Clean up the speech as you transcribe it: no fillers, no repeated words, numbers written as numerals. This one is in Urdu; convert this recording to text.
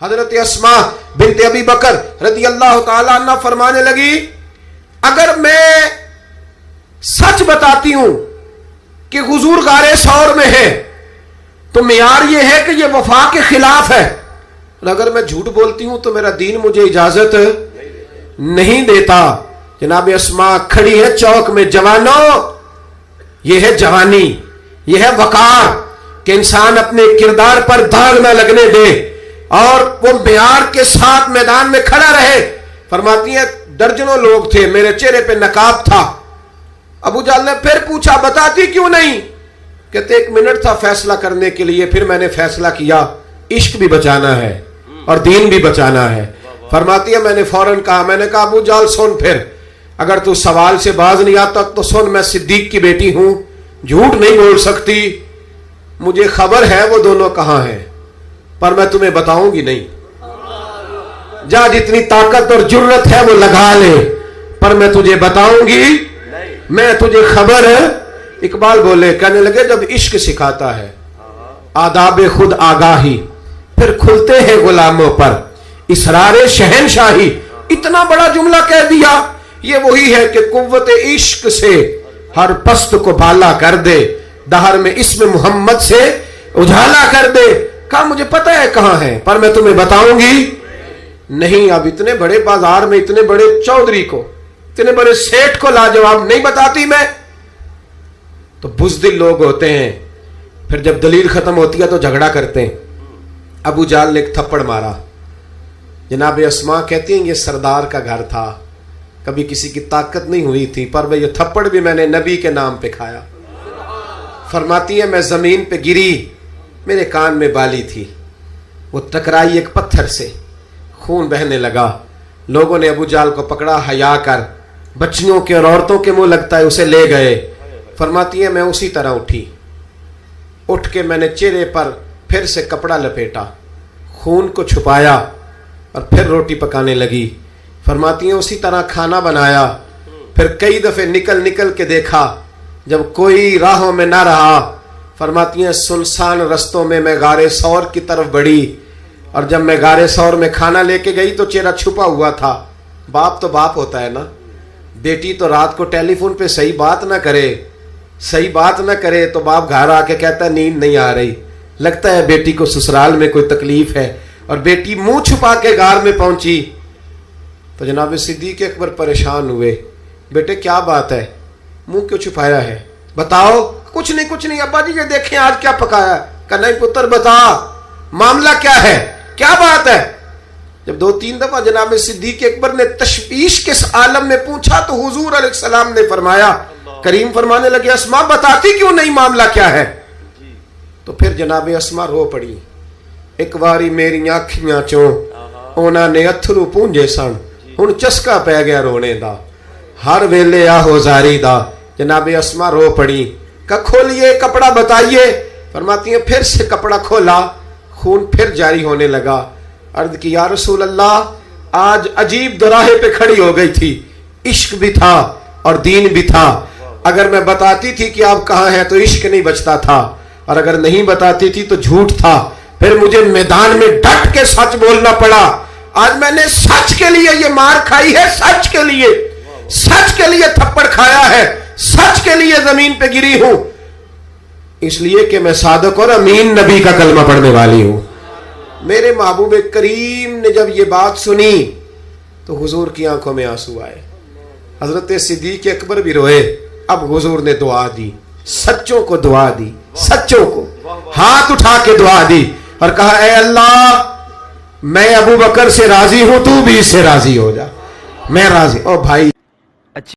حضرت اسما بنت ابی بکر رضی اللہ تعالی عنہ فرمانے لگی اگر میں سچ بتاتی ہوں کہ حضور غار ثور میں ہے تو معیار یہ ہے کہ یہ وفا کے خلاف ہے، اور اگر میں جھوٹ بولتی ہوں تو میرا دین مجھے اجازت نہیں دیتا۔ جناب اسما کھڑی ہے چوک میں، جوانوں یہ ہے جوانی، یہ ہے وقار کہ انسان اپنے کردار پر داغ نہ لگنے دے اور وہ معیار کے ساتھ میدان میں کھڑا رہے۔ فرماتی ہیں درجنوں لوگ تھے، میرے چہرے پہ نقاب تھا۔ ابو جہل نے پھر پوچھا بتاتی کیوں نہیں؟ کہتے 1 منٹ تھا فیصلہ کرنے کے لیے، پھر میں نے فیصلہ کیا عشق بھی بچانا ہے اور دین بھی بچانا ہے۔ فرماتی ہے میں نے فوراً کہا، میں نے کہا ابو جہل سن، پھر اگر تو سوال سے باز نہیں آتا تو سن، میں صدیق کی بیٹی ہوں، جھوٹ نہیں بول سکتی، مجھے خبر ہے وہ دونوں کہاں ہیں، پر میں تمہیں بتاؤں گی نہیں۔ جا جتنی طاقت اور جرت ہے وہ لگا لے، پر میں تجھے بتاؤں گی میں تجھے خبر ہے۔ اقبال بولے، کہنے لگے جب عشق سکھاتا ہے آداب خود آگاہی، پھر کھلتے ہیں غلاموں پر اسرار شہنشاہی۔ اتنا بڑا جملہ کہہ دیا، یہ وہی ہے کہ قوت عشق سے ہر پست کو بالا کر دے، دہر میں اسم محمد سے اجالا کر دے۔ کہا مجھے پتہ ہے کہاں ہے، پر میں تمہیں بتاؤں گی نہیں۔ اب اتنے بڑے بازار میں اتنے بڑے چودھری کو، اتنے بڑے سیٹ کو لاجواب نہیں بتاتی میں؟ تو بزدل لوگ ہوتے ہیں، پھر جب دلیل ختم ہوتی ہے تو جھگڑا کرتے ہیں۔ ابو جہل نے ایک تھپڑ مارا۔ جناب اسما کہتی ہیں یہ سردار کا گھر تھا، کبھی کسی کی طاقت نہیں ہوئی تھی، پر یہ تھپڑ بھی میں نے نبی کے نام پہ کھایا۔ فرماتی ہے میں زمین پہ گری، میرے کان میں بالی تھی، وہ ٹکرائی ایک پتھر سے، خون بہنے لگا۔ لوگوں نے ابو جہل کو پکڑا، حیا کر، بچیوں کے اور عورتوں کے منہ لگتا ہے، اسے لے گئے۔ فرماتی ہے میں اسی طرح اٹھی، اٹھ کے میں نے چہرے پر پھر سے کپڑا لپیٹا، خون کو چھپایا اور پھر روٹی پکانے لگی۔ فرماتی ہیں اسی طرح کھانا بنایا، پھر کئی دفعے نکل کے دیکھا، جب کوئی راہوں میں نہ رہا، فرماتی ہیں سنسان رستوں میں میں غار ثور کی طرف بڑھی، اور جب میں غار ثور میں کھانا لے کے گئی تو چہرہ چھپا ہوا تھا۔ باپ تو باپ ہوتا ہے نا، بیٹی تو رات کو ٹیلی فون پہ صحیح بات نہ کرے تو باپ گھر آ کے کہتا ہے نیند نہیں آ رہی، لگتا ہے بیٹی کو سسرال میں کوئی تکلیف ہے، اور بیٹی منہ چھپا کے غار میں پہنچی تو جناب صدیق اکبر پریشان ہوئے، بیٹے کیا بات ہے، منہ کیوں چھپایا ہے، بتاؤ۔ کچھ نہیں ابا جی یہ دیکھیں آج کیا پکایا۔ کہ نہیں پتر بتا معاملہ کیا ہے، کیا بات ہے۔ جب 2-3 دفعہ جناب صدیق اکبر نے تشویش کے عالم میں پوچھا تو حضور علیہ السلام نے فرمایا، کریم فرمانے لگے اسما بتاتی کیوں نہیں، معاملہ کیا ہے؟ تو پھر جناب اسما رو پڑی، ایک واری میری آنکھیاں چوں اونا نے اتھرو پونجے سن، ہن چسکا پہ گیا رونے دا، ہر ویلے آہو زاری دا۔ جناب اسما رو پڑی، کہ کھولیے کپڑا بتائیے۔ فرماتی ہیں پھر سے کپڑا کھولا، خون پھر جاری ہونے لگا۔ عرض کی یا رسول اللہ آج عجیب دراہے پہ کھڑی ہو گئی تھی، عشق بھی تھا اور دین بھی تھا۔ اگر میں بتاتی تھی کہ آپ کہاں ہیں تو عشق نہیں بچتا تھا، اور اگر نہیں بتاتی تھی تو جھوٹ تھا، پھر مجھے میدان میں ڈٹ کے سچ بولنا پڑا۔ آج میں نے سچ کے لیے یہ مار کھائی ہے، سچ کے لیے تھپڑ کھایا ہے، سچ کے لیے زمین پہ گری ہوں، اس لیے کہ میں صادق اور امین نبی کا کلمہ پڑھنے والی ہوں۔ میرے محبوب کریم نے جب یہ بات سنی تو حضور کی آنکھوں میں آنسو آئے، حضرت صدیق اکبر بھی روئے۔ اب حضور نے دعا دی، سچوں کو دعا دی، سچوں کو ہاتھ اٹھا کے دعا دی اور کہا اے اللہ میں ابو بکر سے راضی ہوں، تو بھی اس سے راضی ہو جا، میں راضی۔ او بھائی